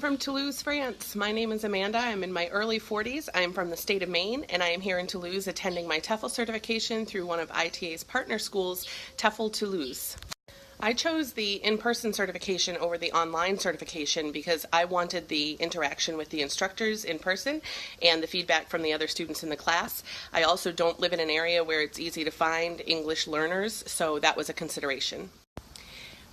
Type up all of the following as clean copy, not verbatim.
from Toulouse, France. My name is Amanda. I'm in my early 40s. I'm from the state of Maine, and I am here in Toulouse attending my TEFL certification through one of ITA's partner schools, TEFL Toulouse. I chose the in-person certification over the online certification because I wanted the interaction with the instructors in person and the feedback from the other students in the class. I also don't live in an area where it's easy to find English learners, so that was a consideration.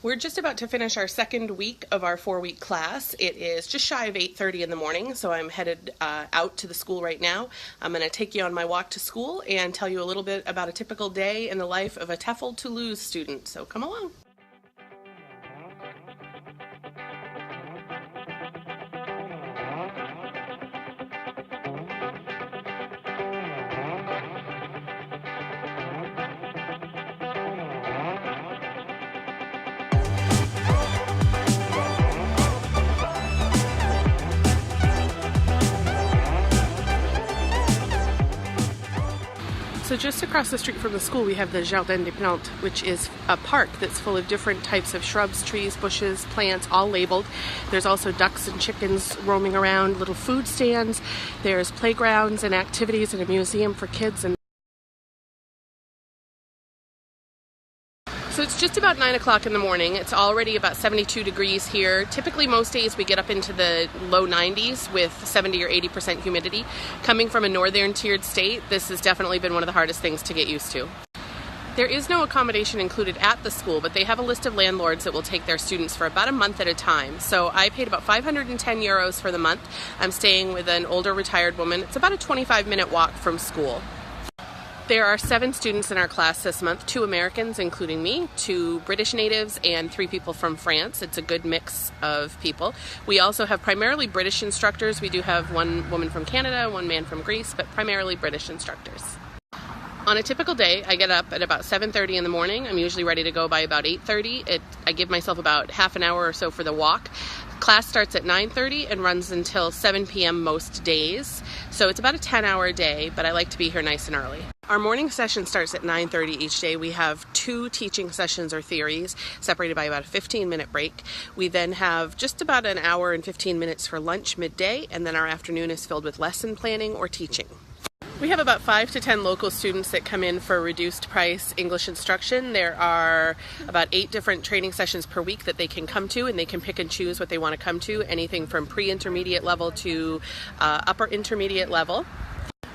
We're just about to finish our second week of our 4-week class. It is just shy of 8:30 in the morning, so I'm headed out to the school right now. I'm going to take you on my walk to school and tell you a little bit about a typical day in the life of a TEFL Toulouse student, so come along. So just across the street from the school we have the Sheldon Park, which is a park that's full of different types of shrubs, trees, bushes, plants, all labeled. There's also ducks and chickens roaming around, little food stands. There's playgrounds and activities and a museum for kids. And so it's just about 9 o'clock in the morning. It's already about 72 degrees here. Typically most days we get up into the low 90s with 70 or 80% humidity. Coming from a northern tiered state, this has definitely been one of the hardest things to get used to. There is no accommodation included at the school, but they have a list of landlords that will take their students for about a month at a time. So I paid about 510 euros for the month. I'm staying with an older retired woman. It's about a 25-minute walk from school. There are 7 students in our class this month, 2 Americans, including me, 2 British natives, and 3 people from France. It's a good mix of people. We also have primarily British instructors. We do have 1 woman from Canada, 1 man from Greece, but primarily British instructors. On a typical day, I get up at about 7:30 in the morning. I'm usually ready to go by about 8:30. I give myself about half an hour or so for the walk. Class starts at 9:30 and runs until 7 p.m. most days. So it's about a 10-hour day, but I like to be here nice and early. Our morning session starts at 9:30 each day. We have 2 teaching sessions or theories separated by about a 15-minute break. We then have just about an hour and 15 minutes for lunch midday, and then our afternoon is filled with lesson planning or teaching. We have about 5 to 10 local students that come in for reduced price English instruction. There are about 8 different training sessions per week that they can come to, and they can pick and choose what they want to come to, anything from pre-intermediate level to upper intermediate level.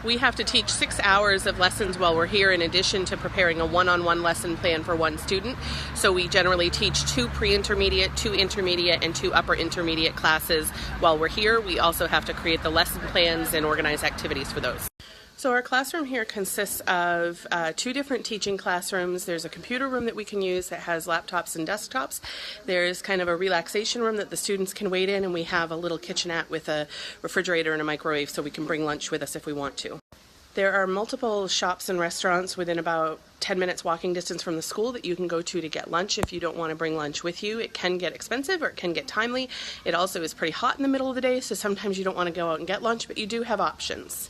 We have to teach 6 hours of lessons while we're here in addition to preparing a one-on-one lesson plan for 1 student. So we generally teach 2 pre-intermediate, 2 intermediate, and 2 upper intermediate classes while we're here. We also have to create the lesson plans and organize activities for those. So our classroom here consists of 2 different teaching classrooms. There's a computer room that we can use that has laptops and desktops. There's kind of a relaxation room that the students can wait in, and we have a little kitchenette with a refrigerator and a microwave so we can bring lunch with us if we want to. There are multiple shops and restaurants within about 10 minutes walking distance from the school that you can go to get lunch if you don't want to bring lunch with you. It can get expensive or it can get timely. It also is pretty hot in the middle of the day, so sometimes you don't want to go out and get lunch, but you do have options.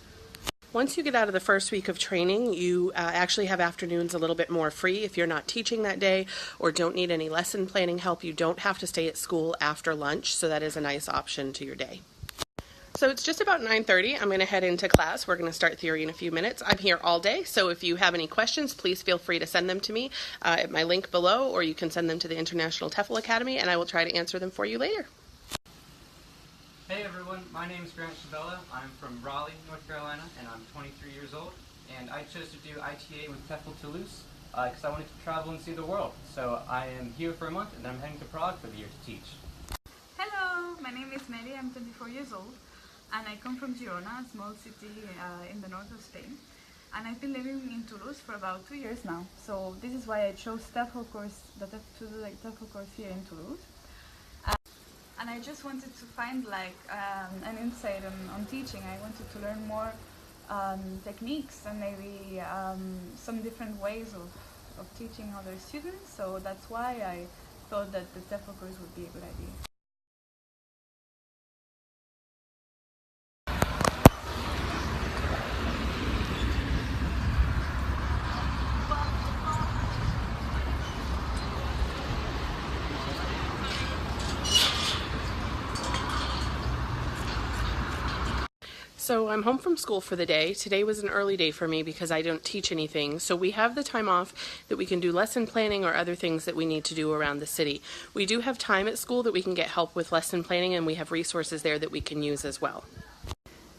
Once you get out of the first week of training, you actually have afternoons a little bit more free. If you're not teaching that day or don't need any lesson planning help, you don't have to stay at school after lunch, so that is a nice option to your day. So it's just about 9:30. I'm going to head into class. We're going to start theory in a few minutes. I'm here all day, so if you have any questions, please feel free to send them to me at my link below, or you can send them to the International TEFL Academy, and I will try to answer them for you later. Hey everyone, my name is Grant Chabella. I'm from Raleigh, North Carolina, and I'm 23 years old. And I chose to do ITA with TEFL Toulouse because I wanted to travel and see the world. So I am here for a month, and then I'm heading to Prague for the year to teach. Hello, my name is Mary. I'm 24 years old, and I come from Girona, a small city in the north of Spain. And I've been living in Toulouse for about 2 years now. So this is why I chose TEFL course, to do the TEFL course here in Toulouse. And I just wanted to find like an insight on teaching. I wanted to learn more techniques and maybe some different ways of teaching other students. So that's why I thought that the TEFL course would be a good idea. So I'm home from school for the day. Today was an early day for me because I don't teach anything. So we have the time off that we can do lesson planning or other things that we need to do around the city. We do have time at school that we can get help with lesson planning, and we have resources there that we can use as well.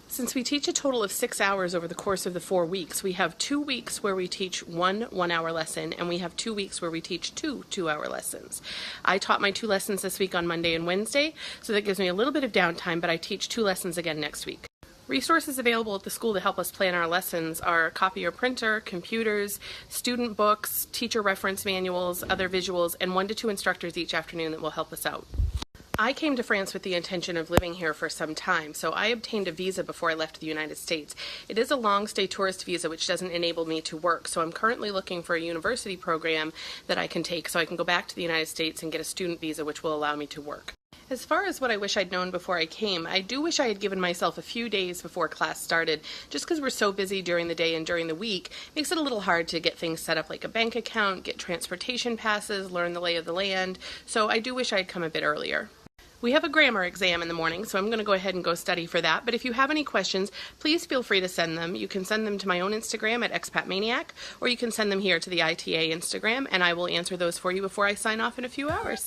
Since we teach a total of 6 hours over the course of the 4 weeks, we have 2 weeks where we teach one 1-hour lesson, and we have 2 weeks where we teach two 2-hour lessons. I taught my 2 lessons this week on Monday and Wednesday, so that gives me a little bit of downtime, but I teach 2 lessons again next week. Resources available at the school to help us plan our lessons are copier printer, computers, student books, teacher reference manuals, other visuals, and 1 to 2 instructors each afternoon that will help us out. I came to France with the intention of living here for some time, so I obtained a visa before I left the United States. It is a long-stay tourist visa, which doesn't enable me to work, so I'm currently looking for a university program that I can take so I can go back to the United States and get a student visa, which will allow me to work. As far as what I wish I'd known before I came, I do wish I had given myself a few days before class started. Just because we're so busy during the day and during the week, makes it a little hard to get things set up like a bank account, get transportation passes, learn the lay of the land, so I do wish I had come a bit earlier. We have a grammar exam in the morning, so I'm going to go ahead and go study for that. But if you have any questions, please feel free to send them. You can send them to my own Instagram at expatmaniac, or you can send them here to the ITA Instagram, and I will answer those for you before I sign off in a few hours.